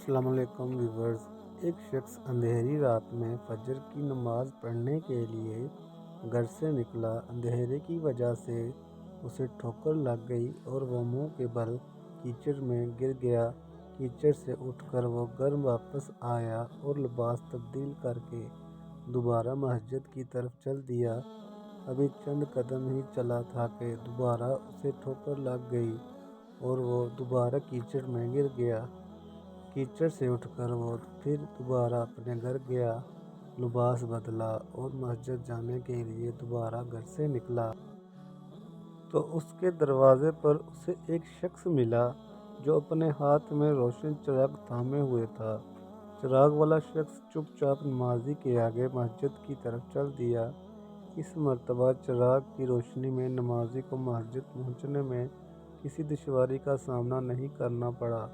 السلام علیکم ویورز۔ ایک شخص اندھیری رات میں فجر کی نماز پڑھنے کے لیے گھر سے نکلا۔ اندھیرے کی وجہ سے اسے ٹھوکر لگ گئی اور وہ منہ کے بل کیچڑ میں گر گیا۔ کیچڑ سے اٹھ کر وہ گھر واپس آیا اور لباس تبدیل کر کے دوبارہ مسجد کی طرف چل دیا۔ ابھی چند قدم ہی چلا تھا کہ دوبارہ اسے ٹھوکر لگ گئی اور وہ دوبارہ کیچڑ میں گر گیا۔ کیچڑ سے اٹھ کر وہ پھر دوبارہ اپنے گھر گیا، لباس بدلا اور مسجد جانے کے لیے دوبارہ گھر سے نکلا۔ تو اس کے دروازے پر اسے ایک شخص ملا جو اپنے ہاتھ میں روشن چراغ تھامے ہوئے تھا۔ چراغ والا شخص چپ چاپ نمازی کے آگے مسجد کی طرف چل دیا۔ اس مرتبہ چراغ کی روشنی میں نمازی کو مسجد پہنچنے میں کسی دشواری کا سامنا نہیں کرنا پڑا۔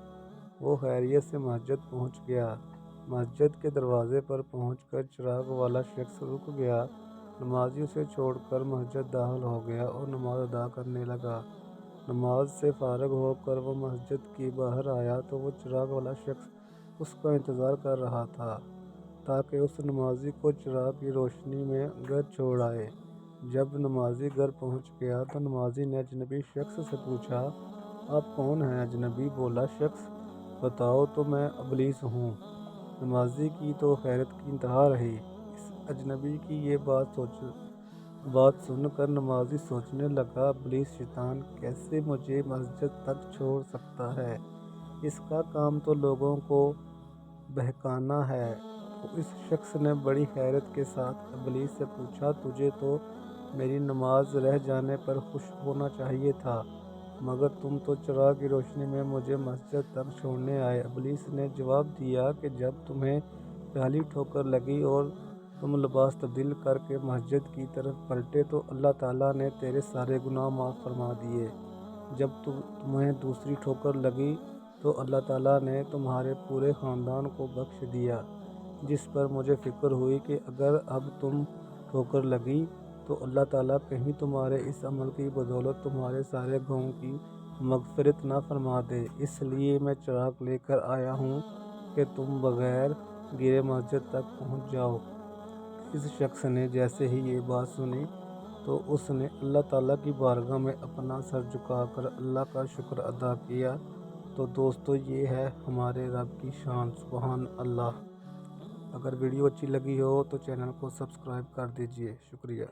وہ خیریت سے مسجد پہنچ گیا۔ مسجد کے دروازے پر پہنچ کر چراغ والا شخص رک گیا۔ نمازی اسے چھوڑ کر مسجد داخل ہو گیا اور نماز ادا کرنے لگا۔ نماز سے فارغ ہو کر وہ مسجد کے باہر آیا تو وہ چراغ والا شخص اس کا انتظار کر رہا تھا تاکہ اس نمازی کو چراغ کی روشنی میں گھر چھوڑ آئے۔ جب نمازی گھر پہنچ گیا تو نمازی نے اجنبی شخص سے پوچھا، آپ کون ہیں؟ اجنبی بولا شخص، بتاؤ تو میں ابلیس ہوں۔ نمازی کی تو حیرت کی انتہا رہی۔ اس اجنبی کی یہ بات سن کر نمازی سوچنے لگا، ابلیس شیطان کیسے مجھے مسجد تک چھوڑ سکتا ہے؟ اس کا کام تو لوگوں کو بہکانا ہے۔ تو اس شخص نے بڑی حیرت کے ساتھ ابلیس سے پوچھا، تجھے تو میری نماز رہ جانے پر خوش ہونا چاہیے تھا، مگر تم تو چراغ کی روشنی میں مجھے مسجد تک چھوڑنے آئے۔ ابلیس نے جواب دیا کہ جب تمہیں پہلی ٹھوکر لگی اور تم لباس تبدیل کر کے مسجد کی طرف پلٹے تو اللہ تعالیٰ نے تیرے سارے گناہ معاف فرما دیے۔ جب تمہیں دوسری ٹھوکر لگی تو اللہ تعالیٰ نے تمہارے پورے خاندان کو بخش دیا، جس پر مجھے فکر ہوئی کہ اگر اب تم ٹھوکر لگی تو اللہ تعالیٰ کہیں تمہارے اس عمل کی بدولت تمہارے سارے گناہوں کی مغفرت نہ فرما دے، اس لیے میں چراغ لے کر آیا ہوں کہ تم بغیر گرے مسجد تک پہنچ جاؤ۔ اس شخص نے جیسے ہی یہ بات سنی تو اس نے اللہ تعالیٰ کی بارگاہ میں اپنا سر جھکا کر اللہ کا شکر ادا کیا۔ تو دوستو، یہ ہے ہمارے رب کی شان، سبحان اللہ۔ اگر ویڈیو اچھی لگی ہو تو چینل کو سبسکرائب کر دیجیے، شکریہ۔